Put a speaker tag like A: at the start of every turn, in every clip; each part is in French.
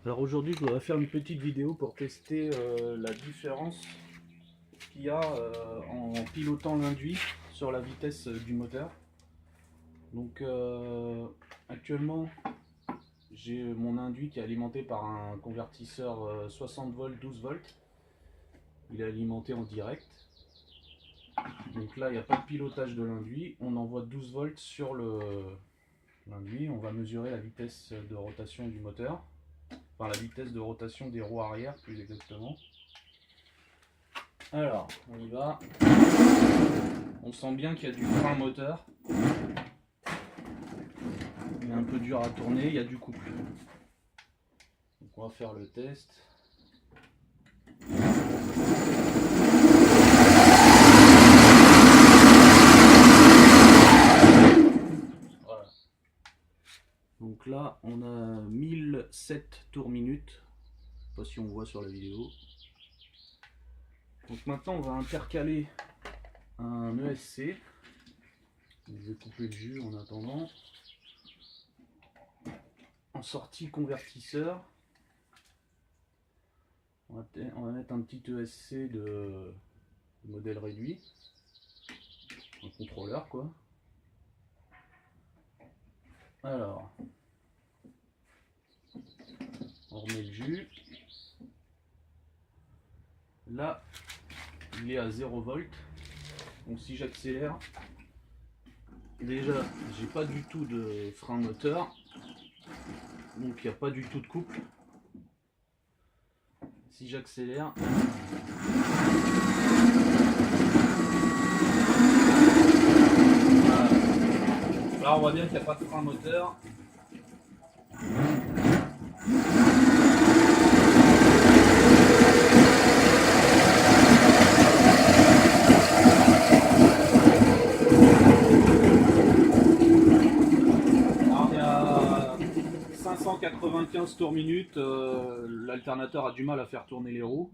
A: Alors aujourd'hui je voudrais faire une petite vidéo pour tester la différence qu'il y a en pilotant l'induit sur la vitesse du moteur. Donc actuellement j'ai mon induit qui est alimenté par un convertisseur 60 volts 12 volts. Il est alimenté en direct. Donc là il n'y a pas de pilotage de l'induit, on envoie 12 volts sur l'induit, on va mesurer la vitesse de rotation du moteur. Enfin, la vitesse de rotation des roues arrière plus exactement. Alors, on y va. On sent bien qu'il y a du frein moteur. Il est un peu dur à tourner, il y a du couple. Donc on va faire le test. Voilà. Donc là, on a 1007 tours minute. Je sais pas si on voit sur la vidéo. Donc maintenant, on va intercaler un ESC. Je vais couper le jus en attendant. En sortie convertisseur, on va mettre un petit ESC de modèle réduit, un contrôleur quoi. Alors, on remet le jus. Là, il est à 0 volts. Donc si j'accélère, déjà, j'ai pas du tout de frein moteur. Donc il n'y a pas du tout de couple. Si j'accélère, voilà. Là on voit bien qu'il n'y a pas de frein moteur. Alors, il y a 595 tours minute, l'alternateur a du mal à faire tourner les roues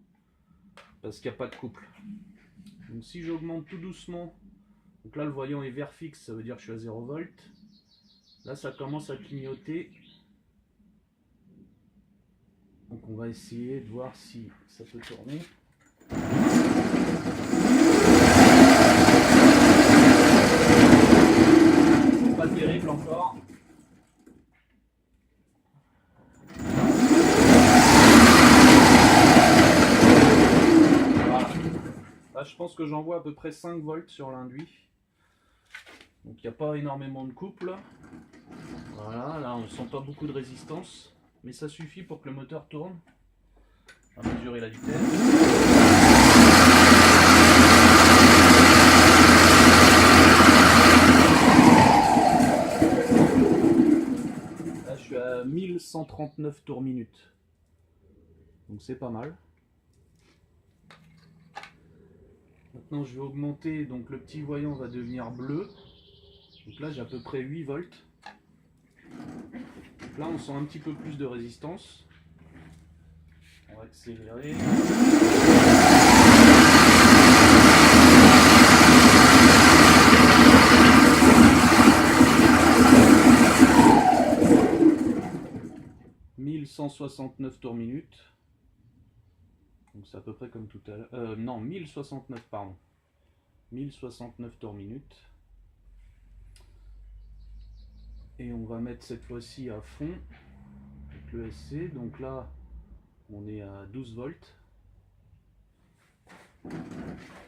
A: parce qu'il n'y a pas de couple. Donc si j'augmente tout doucement, donc là le voyant est vert fixe, ça veut dire que je suis à 0 volts. Là ça commence à clignoter. Donc on va essayer de voir si ça peut tourner. C'est pas terrible encore. Voilà. Là je pense que j'envoie à peu près 5 volts sur l'induit. Donc il n'y a pas énormément de couple. Voilà, là on ne sent pas beaucoup de résistance. Mais ça suffit pour que le moteur tourne. On va mesurer la vitesse. Là je suis à 1139 tours minute. Donc c'est pas mal. Maintenant je vais augmenter, donc le petit voyant va devenir bleu. Donc là j'ai à peu près 8 volts. Donc là on sent un petit peu plus de résistance. On va accélérer. « 1169 tours minute. Donc c'est à peu près comme tout à l'heure. Non, 1069 pardon. 1069 tours minute. Et on va mettre cette fois-ci à fond avec le SC. Donc là, on est à 12 volts.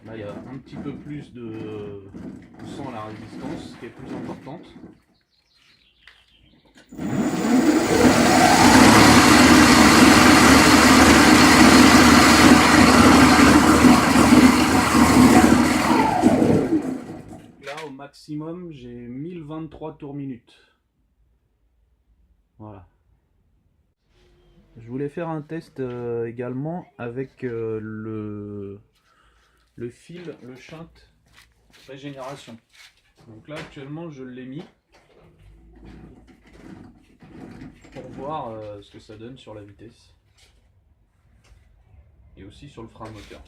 A: Là, il y a un petit peu plus de... On sent la résistance qui est plus importante. Là, au maximum, j'ai 1023 tours minute. Voilà. Je voulais faire un test également avec le fil, le shunt régénération. Donc là actuellement je l'ai mis pour voir ce que ça donne sur la vitesse et aussi sur le frein moteur.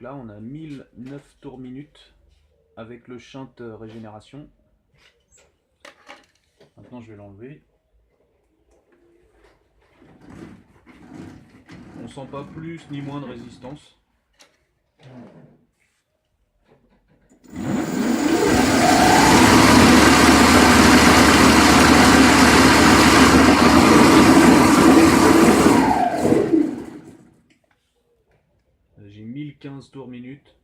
A: là on a 1009 tours minute avec le shunt régénération. Maintenant je vais l'enlever. On sent pas plus ni moins de résistance. J'ai 1015 tours minute,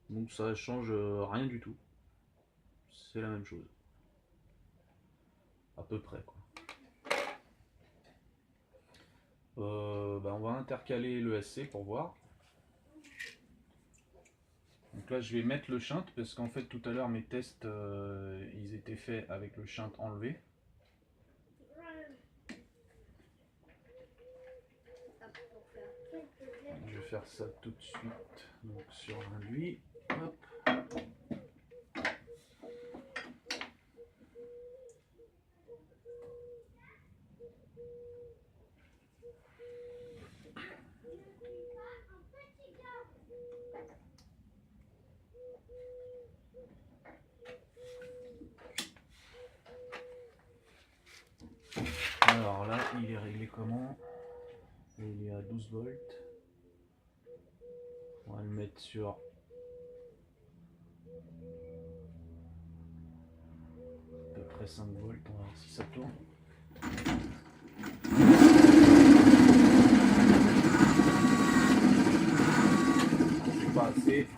A: donc ça change rien du tout. C'est la même chose. À peu près quoi. On va intercaler le SC pour voir. Donc là je vais mettre le shunt parce qu'en fait tout à l'heure mes tests ils étaient faits avec le shunt enlevé. Je vais faire ça tout de suite. Donc sur l'induit. Hop. Alors là, il est réglé comment? Il est à 12 volts. On va le mettre sur à peu près 5 volts. On va voir si ça tourne. C'est pas assez.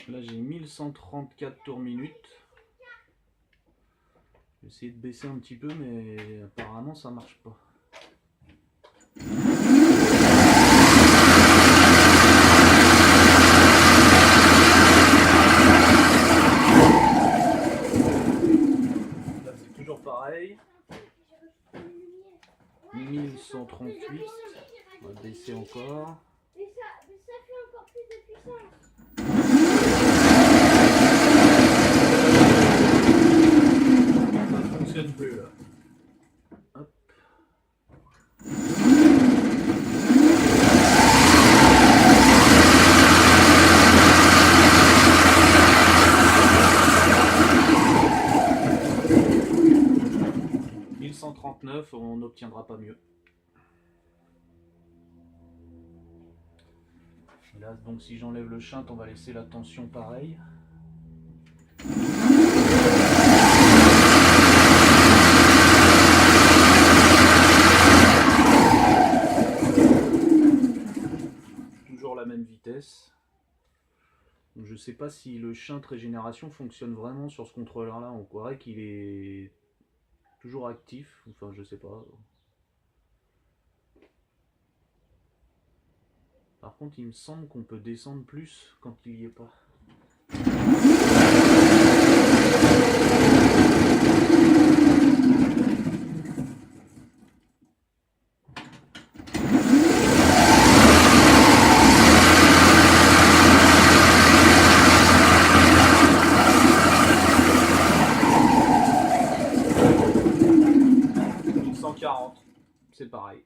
A: Là j'ai 1134 tours minute. Je vais essayer de baisser un petit peu mais apparemment ça marche pas. Là c'est toujours pareil. 1138. On va baisser encore.
B: Mais ça fait encore plus de puissance.
A: Ça ne fonctionne plus là. Hop. « 1139, on n'obtiendra pas mieux. Là, donc si j'enlève le shunt, on va laisser la tension pareille. Toujours la même vitesse. Donc, je sais pas si le shunt régénération fonctionne vraiment sur ce contrôleur là. On croirait qu'il est toujours actif. Enfin, je sais pas. Par contre, il me semble qu'on peut descendre plus quand il n'y est pas. C'est pareil.